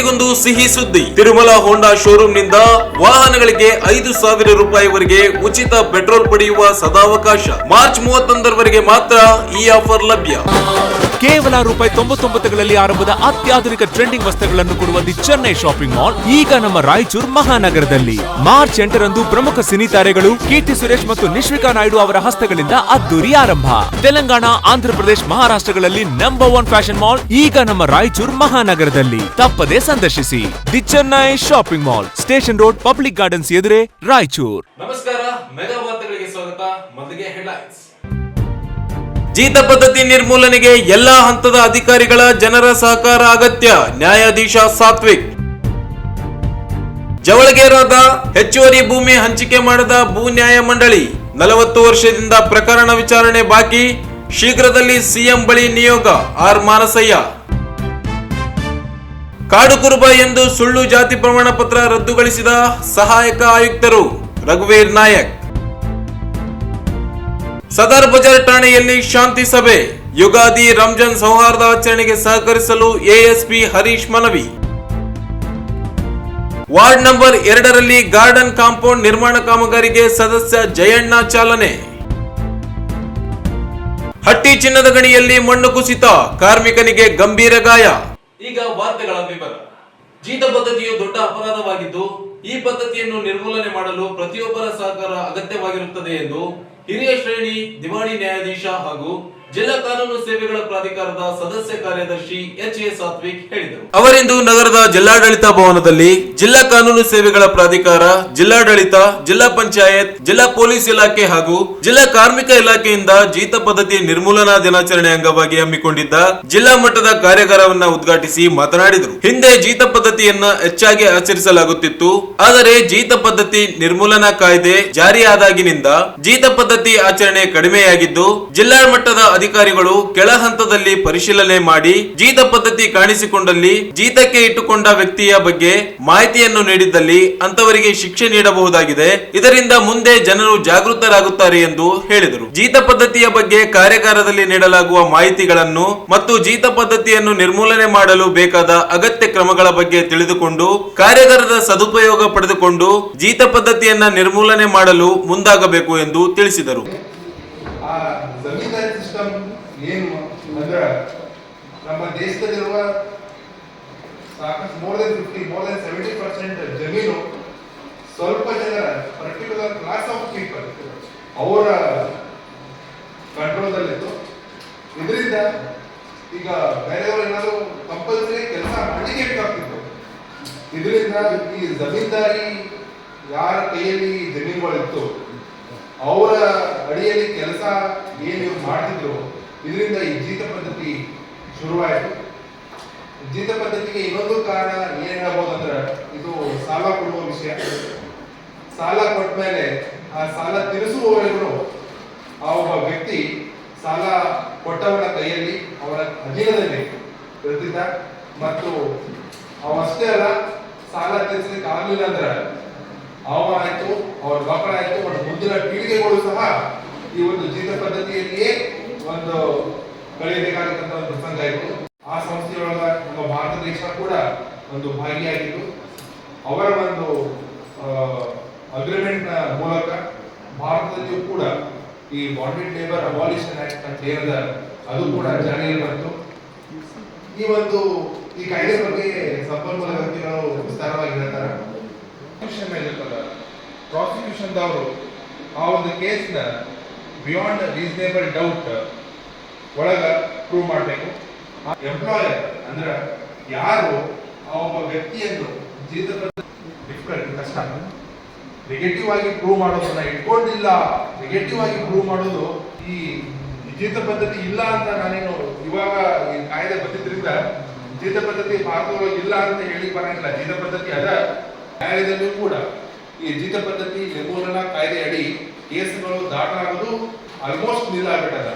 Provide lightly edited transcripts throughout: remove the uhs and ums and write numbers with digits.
ಕೊನೆಗೊಂದು ಸಿಹಿ ಸುದ್ದಿ. ತಿರುಮಲ ಹೋಂಡಾ ಶೋರೂಮ್ ನಿಂದ ವಾಹನಗಳಿಗೆ 5,000 ರೂಪಾಯಿವರೆಗೆ ಉಚಿತ ಪೆಟ್ರೋಲ್ ಪಡೆಯುವ ಸದಾವಕಾಶ. ಮಾರ್ಚ್ 31ರವರೆಗೆ ಮಾತ್ರ ಈ ಆಫರ್ ಲಭ್ಯ. ಕೇವಲ ₹99ಗಳಲ್ಲಿ ಆರಂಭದ ಅತ್ಯಾಧುನಿಕ ಟ್ರೆಂಡಿಂಗ್ ವಸ್ತುಗಳನ್ನು ಕೊಡುವ ದಿ ಚೆನ್ನೈ ಶಾಪಿಂಗ್ ಮಾಲ್ ಈಗ ನಮ್ಮ ರಾಯಚೂರು ಮಹಾನಗರದಲ್ಲಿ. ಮಾರ್ಚ್ 8ರಂದು ಪ್ರಮುಖ ಸಿನಿ ತಾರೆಗಳು ಕೀರ್ತಿ ಸುರೇಶ್ ಮತ್ತು ನಿಶ್ವಿಕಾ ನಾಯ್ಡು ಅವರ ಹಸ್ತಗಳಿಂದ ಅದ್ದೂರಿ ಆರಂಭ. ತೆಲಂಗಾಣ, ಆಂಧ್ರಪ್ರದೇಶ, ಮಹಾರಾಷ್ಟ್ರಗಳಲ್ಲಿ ನಂಬರ್ 1 ಫ್ಯಾಷನ್ ಮಾಲ್ ಈಗ ನಮ್ಮ ರಾಯಚೂರು ಮಹಾನಗರದಲ್ಲಿ. ತಪ್ಪದೇ ಸಂದರ್ಶಿಸಿ the Chennai shopping mall, station road, public gardens ಎದುರೇ, ರಾಯಚೂರು. ನಮಸ್ಕಾರ, ಮೆಗಾ ವಾರ್ತೆಗಳಿಗೆ ಸ್ವಾಗತ. ಮೊದಲಿಗೆ ಹೆಡ್ಲೈನ್ಸ್. ಜೀತ ಪದ್ಧತಿ ನಿರ್ಮೂಲನೆಗೆ ಎಲ್ಲಾ ಹಂತದ ಅಧಿಕಾರಿಗಳ ಜನರ ಸಹಕಾರ ಅಗತ್ಯ. ನ್ಯಾಯಾಧೀಶ ಸಾತ್ವಿಕ್. ಜವಳಗೇರಾದ ಹೆಚ್ಚುವರಿ ಭೂಮಿ ಹಂಚಿಕೆ ಮಾಡದ ಭೂ ನ್ಯಾಯ ಮಂಡಳಿ. 40 ವರ್ಷದಿಂದ ಪ್ರಕರಣ ವಿಚಾರಣೆ ಬಾಕಿ. ಶೀಘ್ರದಲ್ಲಿ ಸಿಎಂ ಬಳಿ ನಿಯೋಗ. ಆರ್ ಮಾನಸಯ್ಯ. ಕಾಡು ಕುರುಬ ಎಂದು ಸುಳ್ಳು ಜಾತಿ ಪ್ರಮಾಣ ಪತ್ರ ರದ್ದುಗೊಳಿಸಿದ ಸಹಾಯಕ ಆಯುಕ್ತರು. ರಘುವೀರ್ ನಾಯಕ್. ಸದರ್ ಬಜಾರ್ ಠಾಣೆಯಲ್ಲಿ ಶಾಂತಿ ಸಭೆ. ಯುಗಾದಿ, ರಂಜಾನ್ ಸೌಹಾರ್ದ ಆಚರಣೆಗೆ ಸಹಕರಿಸಲು ಎಎಸ್ಪಿ ಹರೀಶ್ ಮನವಿ. ವಾರ್ಡ್ ನಂಬರ್ 2ರಲ್ಲಿ ಗಾರ್ಡನ್ ಕಾಂಪೌಂಡ್ ನಿರ್ಮಾಣ ಕಾಮಗಾರಿಗೆ ಸದಸ್ಯ ಜಯಣ್ಣ ಚಾಲನೆ. ಹಟ್ಟಿ ಚಿನ್ನದ ಗಣಿಯಲ್ಲಿ ಮಣ್ಣು ಕುಸಿತ, ಕಾರ್ಮಿಕನಿಗೆ ಗಂಭೀರ ಗಾಯ. ಈಗ ವಾರ್ತೆಗಳ ವಿವರ. ಜೀತ ಪದ್ಧತಿಯು ದೊಡ್ಡ ಅಪರಾಧವಾಗಿದ್ದು, ಈ ಪದ್ಧತಿಯನ್ನು ನಿರ್ಮೂಲನೆ ಮಾಡಲು ಪ್ರತಿಯೊಬ್ಬರ ಸಹಕಾರ ಅಗತ್ಯವಾಗಿರುತ್ತದೆ ಎಂದು ಹಿರಿಯ ಶ್ರೇಣಿ ದಿವಾಣಿ ನ್ಯಾಯಾಧೀಶ ಹಾಗೂ ಜಿಲ್ಲಾ ಕಾನೂನು ಸೇವೆಗಳ ಪ್ರಾಧಿಕಾರದ ಸದಸ್ಯ ಕಾರ್ಯದರ್ಶಿ ಎಚ್ಎ ಸಾತ್ವಿಕ್ ಹೇಳಿದರು. ಅವರಿಂದು ನಗರದ ಜಿಲ್ಲಾಡಳಿತ ಭವನದಲ್ಲಿ ಜಿಲ್ಲಾ ಕಾನೂನು ಸೇವೆಗಳ ಪ್ರಾಧಿಕಾರ, ಜಿಲ್ಲಾಡಳಿತ, ಜಿಲ್ಲಾ ಪಂಚಾಯತ್, ಜಿಲ್ಲಾ ಪೊಲೀಸ್ ಇಲಾಖೆ ಹಾಗೂ ಜಿಲ್ಲಾ ಕಾರ್ಮಿಕ ಇಲಾಖೆಯಿಂದ ಜೀತ ಪದ್ಧತಿ ನಿರ್ಮೂಲನಾ ದಿನಾಚರಣೆ ಅಂಗವಾಗಿ ಹಮ್ಮಿಕೊಂಡಿದ್ದ ಜಿಲ್ಲಾ ಮಟ್ಟದ ಕಾರ್ಯಾಗಾರವನ್ನ ಉದ್ಘಾಟಿಸಿ ಮಾತನಾಡಿದರು. ಹಿಂದೆ ಜೀತ ಪದ್ಧತಿಯನ್ನ ಹೆಚ್ಚಾಗಿ ಆಚರಿಸಲಾಗುತ್ತಿತ್ತು. ಆದರೆ ಜೀತ ಪದ್ಧತಿ ನಿರ್ಮೂಲನಾ ಕಾಯ್ದೆ ಜಾರಿಯಾದಾಗಿನಿಂದ ಜೀತ ಪದ್ಧತಿ ಆಚರಣೆ ಕಡಿಮೆಯಾಗಿದ್ದು, ಜಿಲ್ಲಾ ಮಟ್ಟದ ಅಧಿಕಾರಿಗಳು ಕೆಳ ಹಂತದಲ್ಲಿ ಪರಿಶೀಲನೆ ಮಾಡಿ ಜೀತ ಪದ್ಧತಿ ಕಾಣಿಸಿಕೊಂಡಲ್ಲಿ ಜೀತಕ್ಕೆ ಇಟ್ಟುಕೊಂಡ ವ್ಯಕ್ತಿಯ ಬಗ್ಗೆ ಮಾಹಿತಿಯನ್ನು ನೀಡಿದ್ದಲ್ಲಿ ಅಂತವರಿಗೆ ಶಿಕ್ಷೆ ನೀಡಬಹುದಾಗಿದೆ. ಇದರಿಂದ ಮುಂದೆ ಜನರು ಜಾಗೃತರಾಗುತ್ತಾರೆ ಎಂದು ಹೇಳಿದರು. ಜೀತ ಪದ್ಧತಿಯ ಬಗ್ಗೆ ಕಾರ್ಯಾಗಾರದಲ್ಲಿ ನೀಡಲಾಗುವ ಮಾಹಿತಿಗಳನ್ನು ಮತ್ತು ಜೀತ ಪದ್ಧತಿಯನ್ನು ನಿರ್ಮೂಲನೆ ಮಾಡಲು ಬೇಕಾದ ಅಗತ್ಯ ಕ್ರಮಗಳ ಬಗ್ಗೆ ತಿಳಿದುಕೊಂಡು ಕಾರ್ಯಾಗಾರದ ಸದುಪಯೋಗ ಪಡೆದುಕೊಂಡು ಜೀತ ಪದ್ಧತಿಯನ್ನ ನಿರ್ಮೂಲನೆ ಮಾಡಲು ಮುಂದಾಗಬೇಕು ಎಂದು ತಿಳಿಸಿದರು. ಜಮೀನ್ದಾರಿ ಸಿಸ್ಟಮ್ ಏನು ಅಂದ್ರೆ ನಮ್ಮ ದೇಶದಲ್ಲಿರುವ ಸಾಕಷ್ಟು ಮೋರ್ ದೆನ್ 70% ಜಮೀನು ಸ್ವಲ್ಪ ಜನರ ಪರ್ಟಿಕ್ಯುಲರ್ ಕ್ಲಾಸ್ ಆಫ್ ಪೀಪಲ್ ಅವರ ಕಂಟ್ರೋಲ್ದಲ್ಲಿತ್ತು. ಇದರಿಂದ ಈಗ ಬೇರೆಯವರು ಏನಾದರೂ ಕಂಪಲ್ಸರಿ ಕೆಲಸ ಮಾಡಲಿಕ್ಕೆ ಬೇಕಾಗ್ತಿತ್ತು. ಇದರಿಂದ ಈ ಜಮೀನ್ದಾರಿ ಯಾರ ಕೈಯಲ್ಲಿ ಜಮೀನುಗಳಿತ್ತು ಅವರ ಅಡಿಯಲ್ಲಿ ಕೆಲಸ ಏನು ಮಾಡ್ತಿದ್ರು, ಇದರಿಂದ ಈ ಜೀತ ಪದ್ಧತಿ ಶುರುವಾಯಿತು. ಜೀತ ಪದ್ಧತಿಗೆ ಇನ್ನೊಂದು ಕಾರಣ ಏನ್ ಹೇಳ್ಬೋದು ಅಂದ್ರೆ, ಇದು ಸಾಲ ಕೊಡುವ ವಿಷಯ. ಸಾಲ ಕೊಟ್ಟ ಮೇಲೆ ಆ ಸಾಲ ತೀರಿಸುವವರೆಗೂ ಆ ಒಬ್ಬ ವ್ಯಕ್ತಿ ಸಾಲ ಕೊಟ್ಟವನ ಕೈಯಲ್ಲಿ ಅವರ ಅಧೀನದಲ್ಲಿ ಇರ್ತಿದ್ದ. ಮತ್ತು ಅವಷ್ಟೇ ಅಲ್ಲ, ಸಾಲ ತೀರಿಸಲಿಕ್ಕೆ ಆಗಲಿಲ್ಲ ಅಂದ್ರೆ ಅವನಾಯ್ತು, ಅವ್ರ ಮಕ್ಕಳಾಯ್ತು, ಅವರ ಮುಂದಿನ ಪೀಳಿಗೆಗಳು ಸಹ ಈ ಒಂದು ಜೀತ ಪದ್ಧತಿಯಲ್ಲಿಯೇ ಒಂದು ಕಳೆಯಬೇಕಾದಂತ ಒಂದು ಪ್ರಸಂಗ ಆಯಿತು. ಆ ಸಂಸ್ಥೆಯೊಳಗ ನಮ್ಮ ಭಾರತ ದೇಶ ಕೂಡ ಒಂದು ಭಾಗಿಯಾಗಿದ್ದು, ಅವರ ಒಂದು ಅಗ್ರಿಮೆಂಟ್ ನ ಮೂಲಕ ಭಾರತದಲ್ಲಿಯೂ ಕೂಡ ಈ ಬಾಂಡೆಡ್ ಲೇಬರ್ ಅಬಾಲಿಷನ್ ಆಕ್ಟ್ ಅಂತ ಏನದ ಅದು ಕೂಡ ಜಾರಿಯಲ್ಲಿ ಬಂತು. ಈ ಕಾಯ್ದೆ ಬಗ್ಗೆ ಸಂಪನ್ಮೂಲ ವ್ಯಕ್ತಿಗಳು ವಿಸ್ತಾರವಾಗಿ ಹೇಳ್ತಾರೆ. ಪ್ರಾಸಿಕ್ಯೂಷನ್ ದವರು ಆ ಒಂದು ಕೇಸ್ನ ಬಿಯಾಂಡ್ ರೀಸನೇಬಲ್ ಡೌಟ್ ಒಳಗ ಪ್ರೂವ್ ಮಾಡಬೇಕು. ಎಂಪ್ಲಾಯರ್ ಅಂದ್ರೆ ಯಾರು ಆ ಒಬ್ಬ ವ್ಯಕ್ತಿಯನ್ನು ಜೀತ ಡಿಫಿಕಲ್ಟ್ ಕಷ್ಟ ನೆಗೆಟಿವ್ ಆಗಿ ಪ್ರೂವ್ ಮಾಡೋದನ್ನ ಇಟ್ಕೊಂಡಿಲ್ಲ. ನೆಗೆಟಿವ್ ಆಗಿ ಪ್ರೂವ್ ಮಾಡೋದು ಈ ಜೀತ ಪದ್ಧತಿ ಇಲ್ಲ ಅಂತ ನಾನೇನು ಇವಾಗ ಈ ಕಾಯ್ದೆ ಬಂದಿದ್ರಿಂದ ಜೀತ ಪದ್ಧತಿ ಭಾರತದೊಳಗೆ ಇಲ್ಲ ಅಂತ ಹೇಳಿ ಬರಂಗಿಲ್ಲ. ಜೀತ ಪದ್ಧತಿ ಅದ. ನ್ಯಾಯಾಲಯದಲ್ಲೂ ಕೂಡ ಈ ಜೀತ ಪದ್ಧತಿ ನಿರ್ಮೂಲನಾ ಕಾಯ್ದೆ ಅಡಿ ಕೇಸ್ಗಳು ದಾಖಲಾಗೋದು ಆಲ್ಮೋಸ್ಟ್ ನಿಲ್ಲಾಗ್ಬಿಟ್ಟದ.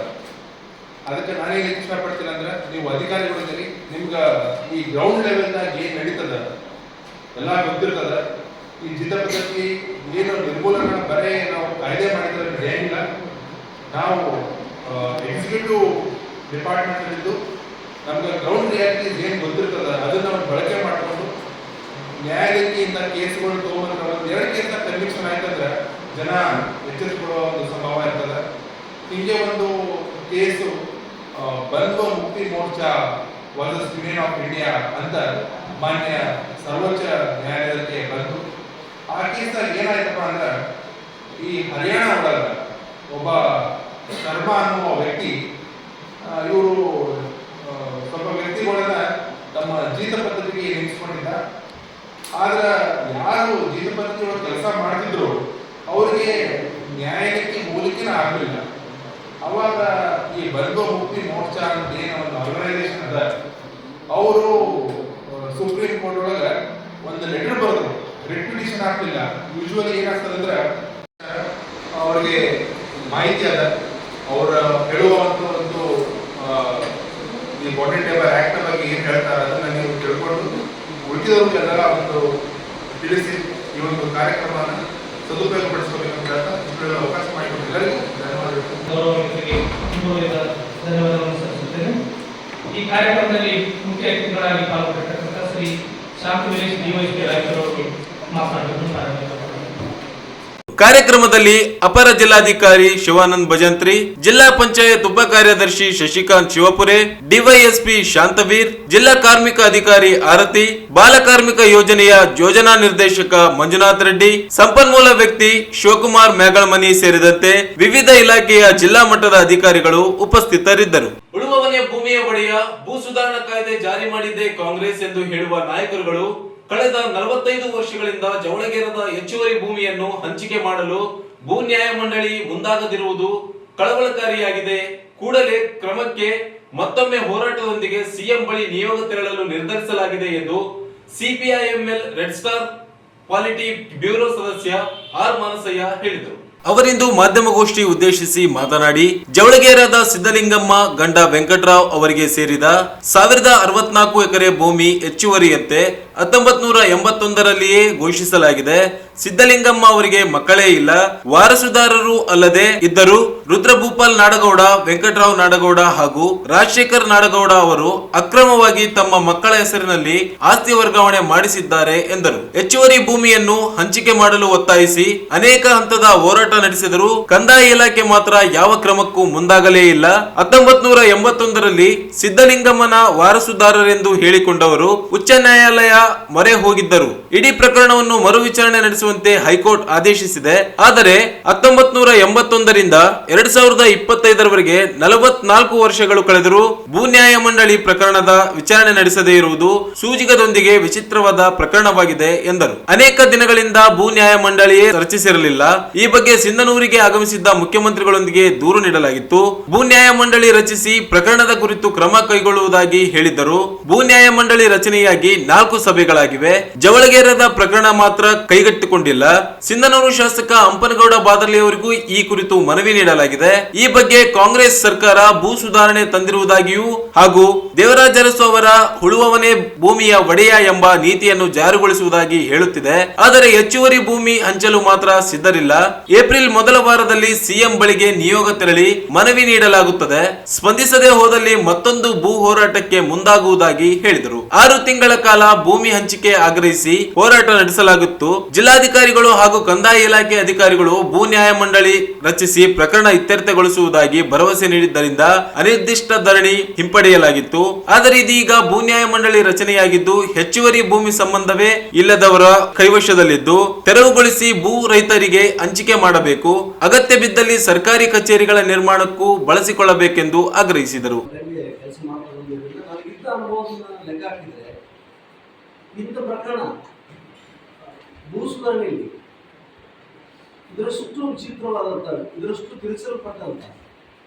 ಅದಕ್ಕೆ ನಾನು ಹೇಳಲಿಕ್ಕೆ ಇಷ್ಟಪಡ್ತೀನಿ ಅಂದ್ರೆ, ನೀವು ಅಧಿಕಾರಿಗಳಿದ್ದೀರಿ, ನಿಮ್ಗ ಈ ಗ್ರೌಂಡ್ ಲೆವೆಲ್ನಾಗ ಏನ್ ನಡೀತದ ಎಲ್ಲ ಗೊತ್ತಿರ್ತದ. ಈ ಜೀತ ಪದ್ಧತಿ ಏನು ನಿರ್ಮೂಲನಾ ಬರೇ ನಾವು ಕಾಯ್ದೆ ಮಾಡಿದ್ರೆ ನಡೆಯಂಗಿಲ್ಲ. ನಾವು ಎಕ್ಸಿಕ್ಯೂಟಿವ್ ಡಿಪಾರ್ಟ್ಮೆಂಟ್ ಇದ್ದು ನಮ್ಗೆ ಗ್ರೌಂಡ್ ರಿಯಾಲಿಟೀಸ್ ಏನ್ ಗೊತ್ತಿರ್ತದ ಅದನ್ನ ನಾವು ಬಳಕೆ ಮಾಡಿಕೊಂಡು ನ್ಯಾಯಾಲಯಕ್ಕೆ ಇಂಥ ಕೇಸ್ಗಳು ತಗೊಂಡ್ರೆ ಒಂದು 2 ಕೇಸ್ನ ಕನ್ವಿಕ್ಷನ್ ಆಯ್ತಂದ್ರೆ ಜನ ಎಚ್ಚರಿಸಿಕೊಳ್ಳುವ ಒಂದು ಸಂಭವ ಇರ್ತದೆ. ಹಿಂಗೆ ಒಂದು case ಬಂದ್ವ Mukti Morcha versus union of India ಅಂತ ಮಾನ್ಯ ಸರ್ವೋಚ್ಚ ನ್ಯಾಯಾಲಯಕ್ಕೆ ಬಂತು. ಆ ಕೇಸ್ನಲ್ಲಿ ಏನಾಯ್ತಪ್ಪ ಅಂದ್ರೆ ಈ ಹರಿಯಾಣ ಒಳಗ ಒಬ್ಬ ಶರ್ಮಾ ಅನ್ನುವ ವ್ಯಕ್ತಿ ಇವರು ಸ್ವಲ್ಪ ವ್ಯಕ್ತಿಗಳನ್ನ ತಮ್ಮ ಜೀತ ಪದ್ಧತಿಗೆ ನೇಮಿಸಿಕೊಂಡಿದ್ದ. ಆದ್ರೆ ಯಾರು ಜೀತ ಪದ್ಧತಿ ಒಳಗೆ ಕೆಲಸ ಮಾಡ್ತಿದ್ರು ಅವರಿಗೆ ನ್ಯಾಯಾಲಯಕ್ಕೆ ಹೋಲಿಕೆನ ಆಗಲಿಲ್ಲ. ಅವಾಗ ಈ ಬಂದ್ವ ಮುಕ್ತಿ ಮೋರ್ಚಾ ಅಂತ ಏನೋ ಒಂದು ಆರ್ಗನೈಸೇಷನ್ ಅದ, ಅವರು ಸುಪ್ರೀಂ ಕೋರ್ಟ್ ಒಳಗೆ ಒಂದು ಲೆಟರ್ ಬರೆದ್ರು. ರಿಟ್ ಪಿಟಿಷನ್ ಆಗ್ಲಿಲ್ಲ. ಯೂಶುವಲಿ ಏನಾಗ್ತದೆ ಅಂದ್ರೆ ಅವ್ರಿಗೆ ಮಾಹಿತಿ ಅದ, ಅವ್ರ ಹೇಳುವಂತ ಒಂದು ಈ ಬಾಡಿ ಟೇಬಲ್ ಆಕ್ಟ್ ಬಗ್ಗೆ ಏನ್ ಹೇಳ್ತಾರೆ ಅದನ್ನ ನೀವು ತಿಳ್ಕೊಂಡು ಉಳಿದವ್ರಿಗೆಲ್ಲ ಒಂದು ತಿಳಿಸಿ ಈ ಒಂದು ಕಾರ್ಯಕ್ರಮನ ಸದುಪಯೋಗ ಪಡಿಸಬೇಕಂತ ಹೇಳ್ತಾ ಅವಕಾಶ ಮಾಡಿಕೊಟ್ಟು ಎಲ್ಲರಿಗೂ ಧನ್ಯವಾದಗಳನ್ನು ಸಲ್ಲಿಸುತ್ತೇನೆ. ಈ ಕಾರ್ಯಕ್ರಮದಲ್ಲಿ ಮುಖ್ಯ ಅತಿಥಿಗಳಾಗಿ ಪಾಲ್ಗೊಂಡಿರ್ತಕ್ಕಂಥ ಶ್ರೀ ಶಾಂತವೀರೇಶ್ ಡಿವೈಎಸ್ಪಿ ರಾಯಚೂರು ಮಾತನಾಡಲು ಪ್ರಾರಂಭಿಸಿದರು. ಕಾರ್ಯಕ್ರಮದಲ್ಲಿ ಅಪರ ಜಿಲ್ಲಾಧಿಕಾರಿ ಶಿವಾನಂದ್ ಭಜಂತ್ರಿ, ಜಿಲ್ಲಾ ಪಂಚಾಯತ್ ಉಪ ಕಾರ್ಯದರ್ಶಿ ಶಶಿಕಾಂತ್ ಶಿವಪುರೆ, ಡಿವೈಎಸ್ಪಿ ಶಾಂತವೀರ್, ಜಿಲ್ಲಾ ಕಾರ್ಮಿಕ ಅಧಿಕಾರಿ ಆರತಿ, ಬಾಲ ಕಾರ್ಮಿಕ ಯೋಜನೆಯ ಯೋಜನಾ ನಿರ್ದೇಶಕ ಮಂಜುನಾಥ್ ರೆಡ್ಡಿ, ಸಂಪನ್ಮೂಲ ವ್ಯಕ್ತಿ ಶಿವಕುಮಾರ್ ಮ್ಯಾಗಳಮನಿ ಸೇರಿದಂತೆ ವಿವಿಧ ಇಲಾಖೆಯ ಜಿಲ್ಲಾ ಮಟ್ಟದ ಅಧಿಕಾರಿಗಳು ಉಪಸ್ಥಿತರಿದ್ದರು. ಉಳುವವನೇ ಭೂಮಿಯ ಒಡೆಯ, ಭೂ ಸುಧಾರಣಾ ಕಾಯ್ದೆ ಜಾರಿ ಮಾಡಿದ್ದೇ ಕಾಂಗ್ರೆಸ್ ಎಂದು ಹೇಳುವ ನಾಯಕರುಗಳು ಕಳೆದ 45 ವರ್ಷಗಳಿಂದ ಜವಳಗೇರದ ಹೆಚ್ಚುವರಿ ಭೂಮಿಯನ್ನು ಹಂಚಿಕೆ ಮಾಡಲು ಭೂ ನ್ಯಾಯ ಮಂಡಳಿ ಮುಂದಾಗದಿರುವುದು ಕಳವಳಕಾರಿಯಾಗಿದೆ. ಕೂಡಲೇ ಕ್ರಮಕ್ಕೆ ಮತ್ತೊಮ್ಮೆ ಹೋರಾಟದೊಂದಿಗೆ ಸಿಎಂ ಬಳಿ ನಿಯೋಗ ತೆರಳಲು ನಿರ್ಧರಿಸಲಾಗಿದೆ ಎಂದು CPIML red star polity bureau ಸದಸ್ಯ ಆರ್ ಮಾನಸಯ್ಯ ಹೇಳಿದರು. ಅವರಿಂದು ಮಾಧ್ಯಮಗೋಷ್ಠಿ ಉದ್ದೇಶಿಸಿ ಮಾತನಾಡಿ, ಜವಳಗೇರದ ಸಿದ್ದಲಿಂಗಮ್ಮ ಗಂಡ ವೆಂಕಟರಾವ್ ಅವರಿಗೆ ಸೇರಿದ 1064 ಎಕರೆ ಭೂಮಿ ಹೆಚ್ಚುವರಿಯಂತೆ 1981ರಲ್ಲಿಯೇ ಘೋಷಿಸಲಾಗಿದೆ. ಸಿದ್ದಲಿಂಗಮ್ಮ ಅವರಿಗೆ ಮಕ್ಕಳೇ ಇಲ್ಲ, ವಾರಸುದಾರರು ಅಲ್ಲದೆ ಇದ್ದರು. ರುದ್ರಭೂಪಾಲ್ ನಾಡಗೌಡ, ವೆಂಕಟರಾವ್ ನಾಡಗೌಡ ಹಾಗೂ ರಾಜಶೇಖರ್ ನಾಡಗೌಡ ಅವರು ಅಕ್ರಮವಾಗಿ ತಮ್ಮ ಮಕ್ಕಳ ಹೆಸರಿನಲ್ಲಿ ಆಸ್ತಿ ವರ್ಗಾವಣೆ ಮಾಡಿಸಿದ್ದಾರೆ ಎಂದರು. ಹೆಚ್ಚುವರಿ ಭೂಮಿಯನ್ನು ಹಂಚಿಕೆ ಮಾಡಲು ಒತ್ತಾಯಿಸಿ ಅನೇಕ ಹಂತದ ಹೋರಾಟ ನಡೆಸಿದರು. ಕಂದಾಯ ಇಲಾಖೆ ಮಾತ್ರ ಯಾವ ಕ್ರಮಕ್ಕೂ ಮುಂದಾಗಲೇ ಇಲ್ಲ. 1981ರಲ್ಲಿ ಸಿದ್ದಲಿಂಗಮ್ಮನ ವಾರಸುದಾರರೆಂದು ಹೇಳಿಕೊಂಡವರು ಉಚ್ಚ ನ್ಯಾಯಾಲಯ ಮೊರೆ ಹೋಗಿದ್ದರು. ಇಡೀ ಪ್ರಕರಣವನ್ನು ಮರು ವಿಚಾರಣೆ ನಡೆಸುವಂತೆ ಹೈಕೋರ್ಟ್ ಆದೇಶಿಸಿದೆ. ಆದರೆ 1981ರಿಂದ 2025ರವರೆಗೆ 44 ವರ್ಷಗಳು ಕಳೆದರೂ ಭೂ ನ್ಯಾಯ ಮಂಡಳಿ ಪ್ರಕರಣದ ವಿಚಾರಣೆ ನಡೆಸದೇ ಇರುವುದು ಸೂಜಿಗದೊಂದಿಗೆ ವಿಚಿತ್ರವಾದ ಪ್ರಕರಣವಾಗಿದೆ ಎಂದರು. ಅನೇಕ ದಿನಗಳಿಂದ ಭೂ ನ್ಯಾಯ ಮಂಡಳಿಯೇ ರಚಿಸಿರಲಿಲ್ಲ. ಈ ಬಗ್ಗೆ ಸಿಂಧನೂರಿಗೆ ಆಗಮಿಸಿದ್ದ ಮುಖ್ಯಮಂತ್ರಿಗಳೊಂದಿಗೆ ದೂರು ನೀಡಲಾಗಿತ್ತು. ಭೂ ನ್ಯಾಯ ಮಂಡಳಿ ರಚಿಸಿ ಪ್ರಕರಣದ ಕುರಿತು ಕ್ರಮ ಕೈಗೊಳ್ಳುವುದಾಗಿ ಹೇಳಿದ್ದರು. ಭೂ ನ್ಯಾಯ ಮಂಡಳಿ ರಚನೆಯಾಗಿ 4 ಸಭೆಗಳಾಗಿವೆ. ಜವಳಗೇರದ ಪ್ರಕರಣ ಮಾತ್ರ ಕೈಗೆತ್ತಿಕೊಂಡಿಲ್ಲ. ಸಿಂಧನೂರು ಶಾಸಕ ಹಂಪನಗೌಡ ಬಾದರ್ಲಿ ಅವರಿಗೂ ಈ ಕುರಿತು ಮನವಿ ನೀಡಲಾಗಿದೆ. ಈ ಬಗ್ಗೆ ಕಾಂಗ್ರೆಸ್ ಸರ್ಕಾರ ಭೂ ಸುಧಾರಣೆ ತಂದಿರುವುದಾಗಿಯೂ ಹಾಗೂ ದೇವರಾಜ ಅರಸು ಅವರ ಉಳುವವನೇ ಭೂಮಿಯ ಒಡೆಯ ಎಂಬ ನೀತಿಯನ್ನು ಜಾರಿಗೊಳಿಸುವುದಾಗಿ ಹೇಳುತ್ತಿದೆ. ಆದರೆ ಹೆಚ್ಚುವರಿ ಭೂಮಿ ಹಂಚಲು ಮಾತ್ರ ಸಿದ್ಧರಿಲ್ಲ. ಏಪ್ರಿಲ್ ಮೊದಲ ವಾರದಲ್ಲಿ ಸಿಎಂ ಬಳಿಗೆ ನಿಯೋಗ ತೆರಳಿ ಮನವಿ ನೀಡಲಾಗುತ್ತದೆ. ಸ್ಪಂದಿಸದೆ ಹೋದಲ್ಲಿ ಮತ್ತೊಂದು ಭೂ ಹೋರಾಟಕ್ಕೆ ಮುಂದಾಗುವುದಾಗಿ ಹೇಳಿದರು. 6 ತಿಂಗಳ ಕಾಲ ಭೂಮಿ ಹಂಚಿಕೆ ಆಗ್ರಹಿಸಿ ಹೋರಾಟ ನಡೆಸಲಾಗುತ್ತು. ಜಿಲ್ಲಾಧಿಕಾರಿಗಳು ಹಾಗೂ ಕಂದಾಯ ಇಲಾಖೆ ಅಧಿಕಾರಿಗಳು ಭೂ ನ್ಯಾಯ ಮಂಡಳಿ ರಚಿಸಿ ಪ್ರಕರಣ ಇತ್ಯರ್ಥಗೊಳಿಸುವುದಾಗಿ ಭರವಸೆ ನೀಡಿದ್ದರಿಂದ ಅನಿರ್ದಿಷ್ಟ ಧರಣಿ ಹಿಂಪಡೆಯಲಾಗಿತ್ತು. ಆದರೆ ಇದೀಗ ಭೂ ನ್ಯಾಯ ಮಂಡಳಿ ರಚನೆಯಾಗಿದ್ದು ಹೆಚ್ಚುವರಿ ಭೂಮಿ ಸಂಬಂಧವೇ ಇಲ್ಲದವರ ಕೈವಶದಲ್ಲಿದ್ದು ತೆರವುಗೊಳಿಸಿ ಭೂ ರೈತರಿಗೆ ಹಂಚಿಕೆ ಮಾಡಬೇಕು. ಅಗತ್ಯ ಬಿದ್ದಲ್ಲಿ ಸರ್ಕಾರಿ ಕಚೇರಿಗಳ ನಿರ್ಮಾಣಕ್ಕೂ ಬಳಸಿಕೊಳ್ಳಬೇಕೆಂದು ಆಗ್ರಹಿಸಿದರು. ಇಂಥ ಪ್ರಕರಣ ಭೂ ಸುಧಾರಣೆಯಲ್ಲಿ ಇದರಷ್ಟು ವಿಚಿತ್ರವಾದಂಥ, ಇದರಷ್ಟು ತಿರುಚಲ್ಪಟ್ಟಂಥ,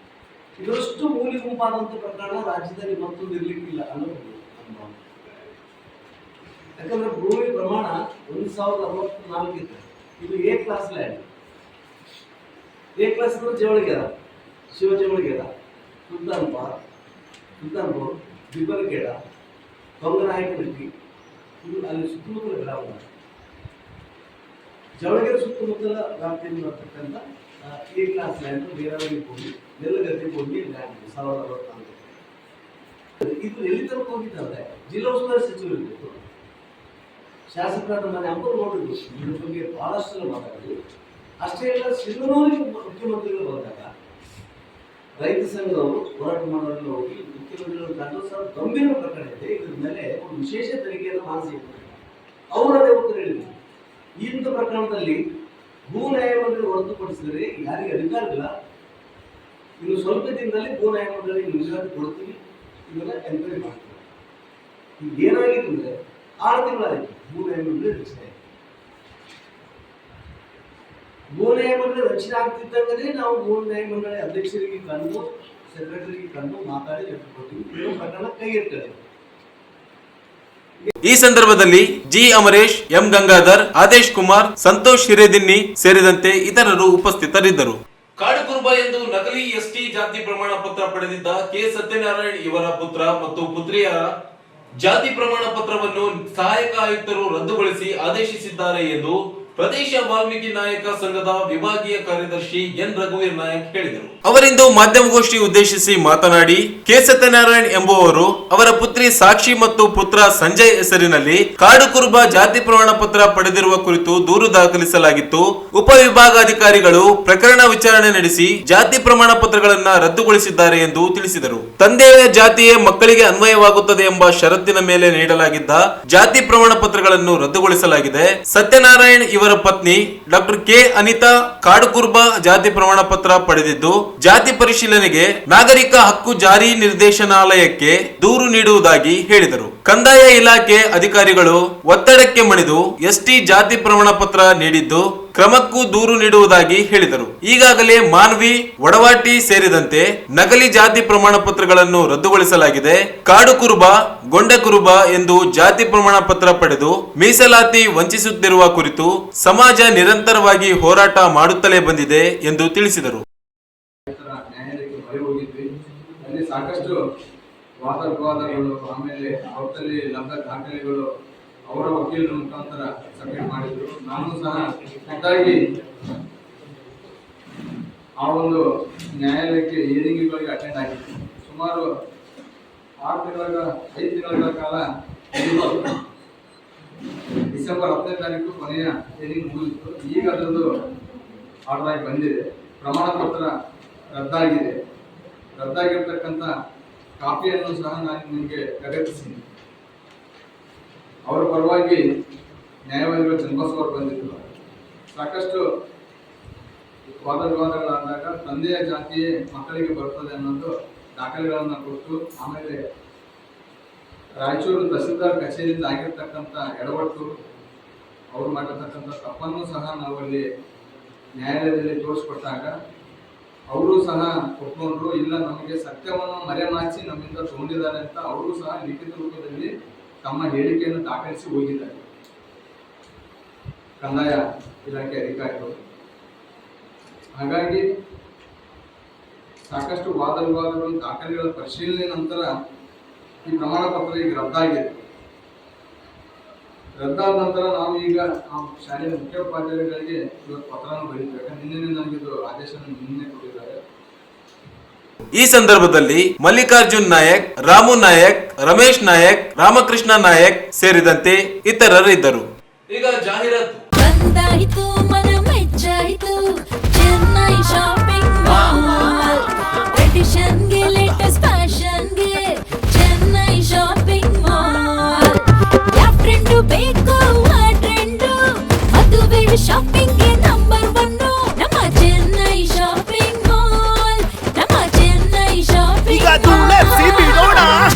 ಇದರಷ್ಟು ಮೂಲಿ ಗುಂಪಾದಂಥ ಪ್ರಕರಣ ರಾಜ್ಯದಲ್ಲಿ ಮತ್ತೊಂದು ಇರ್ಲಿಕ್ಕಿಲ್ಲ ಅನ್ನೋದು ನಮ್ಮ. ಯಾಕಂದ್ರೆ ಭೂಮಿ ಪ್ರಮಾಣ 1064 ಇದೆ. ಇದು A class land. A class ಅಂದ್ರೆ ಜವಳಗೇರ, ಶಿವ ಜವಳಗೇರ, ಸುಲ್ತಾನ್ಪುರ್, ಬಿಬ್ಬಲಗೇಡ, ಕೊಂಗನಾಯಕನಹಟ್ಟಿ, ಇದು ಅಲ್ಲಿ ಸುತ್ತಮುತ್ತಲ ಗ್ರಾಮ. ಜವಳಗೇರ ಸುತ್ತಮುತ್ತಲ ವ್ಯಾಪ್ತಿಯಲ್ಲಿ ಬರ್ತಕ್ಕಂಥ ಎ ಕ್ಲಾಸ್ ಲ್ಯಾಂಡ್, ನೀರಾವರಿ ಭೂಮಿ, ನೆಲಗದ್ದೆ ಭೂಮಿ ಲ್ಯಾಂಡ್ 1064. ಇದು ಎಲ್ಲಿ ತನಕ ಹೋಗಿದ್ದಾರೆ? ಜಿಲ್ಲಾ ಉಸ್ತುವಾರಿ ಸಚಿವರಿದ್ದು ಶಾಸಕರಾದ ಮನೆ ಅಂಬರು ನೋಡಿದ್ರು ಇದ್ರ ಬಗ್ಗೆ ಬಹಳಷ್ಟು ಮಾತಾಡಿದ್ರು. ಅಷ್ಟೇ ಅಲ್ಲ, ಸಿಂಧನೂರಿಗೆ ಮುಖ್ಯಮಂತ್ರಿಗಳು ಬಂದಾಗ ರೈತ ಸಂಘದವರು ಹೋರಾಟ ಮಾಡೋರಲ್ಲಿ ಹೋಗಿ ಮುಖ್ಯಮಂತ್ರಿಗಳು ಕಂಡು ಸರ್ ಗಂಭೀರ ಪ್ರಕರಣ ಇದೆ, ಇದ್ರ ಮೇಲೆ ಒಂದು ವಿಶೇಷ ತನಿಖೆಯನ್ನು ಮಾಡಿಸಿ ಅವರು ಅದೇ ಉತ್ತರ ಹೇಳಿದ್ರು. ಇಂಥ ಪ್ರಕರಣದಲ್ಲಿ ಭೂ ನ್ಯಾಯಮಂಡಳಿ ಹೊರತುಪಡಿಸಿದರೆ ಯಾರಿಗೆ ಅಧಿಕಾರ ಇಲ್ಲ. ಇನ್ನು ಸ್ವಲ್ಪ ದಿನದಲ್ಲಿ ಭೂ ನ್ಯಾಯಮಂಡಳಿ ನುಡಿದಾಟ ಕೊಡ್ತೀವಿ, ಇದನ್ನ ಎನ್ಕ್ವೈರಿ ಮಾಡ್ತೀವಿ. ಈಗ ಏನಾಗಿತ್ತು ಅಂದ್ರೆ 6 ತಿಂಗಳಾಯಿತು ಭೂ ನ್ಯಾಯಮಂಡಳಿ ರಚನೆ. ಭೂ ನ್ಯಾಯಮಂಡಳಿ ರಚನೆ ಆಗ್ತಿದ್ದಂಗೆ ನಾವು ಭೂ ನ್ಯಾಯಮಂಡಳಿ ಅಧ್ಯಕ್ಷರಿಗೆ ಕಂಡು ಸೆಕ್ರೆಟರಿಗೆ ಕಂಡು ಮಾತಾಡಿ ಲೆಕ್ಕ ಕೊಡ್ತೀವಿ, ಇದು ಪ್ರಕರಣ ಕೈಗೆತ್ತಿದೆ. ಈ ಸಂದರ್ಭದಲ್ಲಿ ಜಿ ಅಮರೇಶ್, ಎಂ ಗಂಗಾಧರ್, ಆದೇಶ್ ಕುಮಾರ್, ಸಂತೋಷ್ ಹಿರೇದಿನ್ನಿ ಸೇರಿದಂತೆ ಇತರರು ಉಪಸ್ಥಿತರಿದ್ದರು. ಕಾಡುಕುರುಬ ಎಂದು ನಕಲಿ ಎಸ್ಟಿ ಜಾತಿ ಪ್ರಮಾಣ ಪತ್ರ ಪಡೆದಿದ್ದ ಕೆ ಸತ್ಯನಾರಾಯಣ್ ಇವರ ಪುತ್ರ ಮತ್ತು ಪುತ್ರಿಯರ ಜಾತಿ ಪ್ರಮಾಣ ಪತ್ರವನ್ನು ಸಹಾಯಕ ಆಯುಕ್ತರು ರದ್ದುಗೊಳಿಸಿ ಆದೇಶಿಸಿದ್ದಾರೆ ಎಂದು ಪ್ರದೇಶ ವಾಲ್ಮೀಕಿ ನಾಯಕ ಸಂಘದ ವಿಭಾಗೀಯ ಕಾರ್ಯದರ್ಶಿ ಎನ್ ರಘುವೀರ್ ನಾಯಕ್ ಹೇಳಿದರು. ಅವರಿಂದು ಮಾಧ್ಯಮಗೋಷ್ಠಿ ಉದ್ದೇಶಿಸಿ ಮಾತನಾಡಿ, ಕೆ ಸತ್ಯನಾರಾಯಣ್ ಎಂಬುವವರು ಅವರ ಪುತ್ರಿ ಸಾಕ್ಷಿ ಮತ್ತು ಪುತ್ರ ಸಂಜಯ್ ಹೆಸರಿನಲ್ಲಿ ಕಾಡುಕುರುಬ ಜಾತಿ ಪ್ರಮಾಣ ಪತ್ರ ಪಡೆದಿರುವ ಕುರಿತು ದೂರು ದಾಖಲಿಸಲಾಗಿತ್ತು. ಉಪವಿಭಾಗಾಧಿಕಾರಿಗಳು ಪ್ರಕರಣ ವಿಚಾರಣೆ ನಡೆಸಿ ಜಾತಿ ಪ್ರಮಾಣ ಪತ್ರಗಳನ್ನ ರದ್ದುಗೊಳಿಸಿದ್ದಾರೆ ಎಂದು ತಿಳಿಸಿದರು. ತಂದೆಯ ಜಾತಿಯೇ ಮಕ್ಕಳಿಗೆ ಅನ್ವಯವಾಗುತ್ತದೆ ಎಂಬ ಷರತ್ತಿನ ಮೇಲೆ ನೀಡಲಾಗಿದ್ದ ಜಾತಿ ಪ್ರಮಾಣ ಪತ್ರಗಳನ್ನು ರದ್ದುಗೊಳಿಸಲಾಗಿದೆ. ಸತ್ಯನಾರಾಯಣ್ ಇವರ ಪತ್ನಿ ಡಾಕ್ಟರ್ ಕೆ ಅನಿತಾ ಕಾಡುಕುರುಬ ಜಾತಿ ಪ್ರಮಾಣ ಪತ್ರ ಪಡೆದಿದ್ದು ಜಾತಿ ಪರಿಶೀಲನೆಗೆ ನಾಗರಿಕ ಹಕ್ಕು ಜಾರಿ ನಿರ್ದೇಶನಾಲಯಕ್ಕೆ ದೂರು ನೀಡುವುದಾಗಿ ಹೇಳಿದರು. ಕಂದಾಯ ಇಲಾಖೆ ಅಧಿಕಾರಿಗಳು ಒತ್ತಡಕ್ಕೆ ಮಣಿದು ಎಸ್ಟಿ ಜಾತಿ ಪ್ರಮಾಣ ಪತ್ರ ನೀಡಿದ್ದು ಕ್ರಮಕ್ಕೂ ದೂರು ನೀಡುವುದಾಗಿ ಹೇಳಿದರು. ಈಗಾಗಲೇ ಮಾನ್ವಿ, ವಡವಾಟಿ ಸೇರಿದಂತೆ ನಕಲಿ ಜಾತಿ ಪ್ರಮಾಣ ಪತ್ರಗಳನ್ನು ರದ್ದುಗೊಳಿಸಲಾಗಿದೆ. ಕಾಡುಕುರುಬ, ಗೊಂಡಕುರುಬ ಎಂದು ಜಾತಿ ಪ್ರಮಾಣ ಪತ್ರ ಪಡೆದು ಮೀಸಲಾತಿ ವಂಚಿಸುತ್ತಿರುವ ಕುರಿತು ಸಮಾಜ ನಿರಂತರವಾಗಿ ಹೋರಾಟ ಮಾಡುತ್ತಲೇ ಬಂದಿದೆ ಎಂದು ತಿಳಿಸಿದರು. ಸಾಕಷ್ಟು ವಾದ ವಿವಾದಗಳು, ಆಮೇಲೆ ಅವರಲ್ಲಿ ಲಬ್ಧ ದಾಖಲೆಗಳು ಅವರ ವಕೀಲರ ಮುಖಾಂತರ ಸಬ್ಮಿಟ್ ಮಾಡಿದ್ರು. ನಾನು ಸಹ ಖುದ್ದಾಗಿ ಆ ಒಂದು ನ್ಯಾಯಾಲಯಕ್ಕೆ ಹಿಯರಿಂಗ್ಗಳಿಗೆ ಅಟೆಂಡ್ ಆಗಿದ್ದೆ. ಸುಮಾರು 5 ತಿಂಗಳ ಕಾಲ ಡಿಸೆಂಬರ್ 10ನೇ ತಾರೀಕು ಕೊನೆಯ ಹಿಯರಿಂಗ್ ಮುಗಿದಿತ್ತು. ಈಗ ಅದರದ್ದು ಆರ್ಡರ್ ಆಗಿ ಬಂದಿದೆ. ಪ್ರಮಾಣ ಪತ್ರ ರದ್ದಾಗಿದೆ. ರದ್ದಾಗಿರ್ತಕ್ಕಂಥ ಕಾಪಿಯನ್ನು ಸಹ ನಾನು ನಿಮಗೆ ಲಗತ್ತಿಸಿದ್ದೀನಿ. ಅವರ ಪರವಾಗಿ ನ್ಯಾಯವಾದಿಗಳು ಚನ್ನಬಸವರು ಬಂದಿದ್ದರು. ಸಾಕಷ್ಟು ವಾದ ವಿವಾದಗಳಾದಾಗ ತಂದೆಯ ಜಾತಿಯೇ ಮಕ್ಕಳಿಗೆ ಬರ್ತದೆ ಅನ್ನೋದು ದಾಖಲೆಗಳನ್ನು ಕೊಟ್ಟು, ಆಮೇಲೆ ರಾಯಚೂರು ತಹಸೀಲ್ದಾರ್ ಕಚೇರಿಯಿಂದ ಆಗಿರ್ತಕ್ಕಂಥ ಎಡವಟ್ಟು, ಅವರು ಮಾಡಿರ್ತಕ್ಕಂಥ ತಪ್ಪನ್ನು ಸಹ ನಾವು ಅಲ್ಲಿ ನ್ಯಾಯಾಲಯದಲ್ಲಿ ತೋರಿಸ್ಕೊಟ್ಟಾಗ ಅವರು ಸಹ ಒಪ್ಕೊಂಡ್ರು. ಇಲ್ಲ, ನಮಗೆ ಸತ್ಯವನ್ನು ಮರೆಮಾಚಿ ನಮ್ಮಿಂದ ತಗೊಂಡಿದ್ದಾರೆ ಅಂತ ಅವರು ಸಹ ಲಿಖಿತ ರೂಪದಲ್ಲಿ ತಮ್ಮ ಹೇಳಿಕೆಯನ್ನು ದಾಖಲಿಸಿ ಹೋಗಿದ್ದಾರೆ ಕಂದಾಯ ಇಲಾಖೆ ಅಧಿಕಾರಿಗಳು. ಹಾಗಾಗಿ ಸಾಕಷ್ಟು ವಾದ ವಿವಾದಗಳು, ದಾಖಲೆಗಳ ಪರಿಶೀಲನೆ ನಂತರ ಈ ಪ್ರಮಾಣ ಪತ್ರ ಈಗ ರದ್ದಾಗಿದೆ. ರದ್ದಾದ ನಂತರ ನಾವು ಈಗ ಶಾಲೆಯ ಮುಖ್ಯೋಪಾಧ್ಯಾಯರುಗಳಿಗೆ ಇವತ್ತು ಪತ್ರವನ್ನು ಬರೀಬೇಕು. ನಿನ್ನೆ ನನಗಿದು ಆದೇಶವನ್ನು ನಿನ್ನೆ ಕೊಟ್ಟಿದ್ದಾರೆ. ಈ ಸಂದರ್ಭದಲ್ಲಿ ಮಲ್ಲಿಕಾರ್ಜುನ್ ನಾಯಕ್, ರಾಮು ನಾಯಕ್, ರಮೇಶ್ ನಾಯಕ್, ರಾಮಕೃಷ್ಣ ನಾಯಕ್ ಸೇರಿದಂತೆ ಇತರರಿದ್ದರು. ಈಗ ಜಾಹೀರಾತು. ಬಂದಾಯಿತು ಮನ ಮೆಚ್ಚಾಯಿತು ಚೆನ್ನೈ ಶಾಪಿಂಗ್ ಮಾಲ್. ಟ್ರೆಡಿಷನ್ಗೆ ಲೇಟೆಸ್ಟ್ ಫ್ಯಾಷನ್ಗೆ ಚೆನ್ನೈ ಶಾಪಿಂಗ್ ಮಾಲ್. ಯಾವ ಟ್ರೆಂಡು ಬೇಕು ಆ ಟ್ರೆಂಡು, ಮದುವೆ ಶಾಪಿಂಗ್ಗೆ ನಂಬರ್ 1 ನಮ್ಮ ಚೆನ್ನೈ ಶಾಪಿಂಗ್ ಮಾಲ್. ನಮ್ಮ Chennai shopping mall.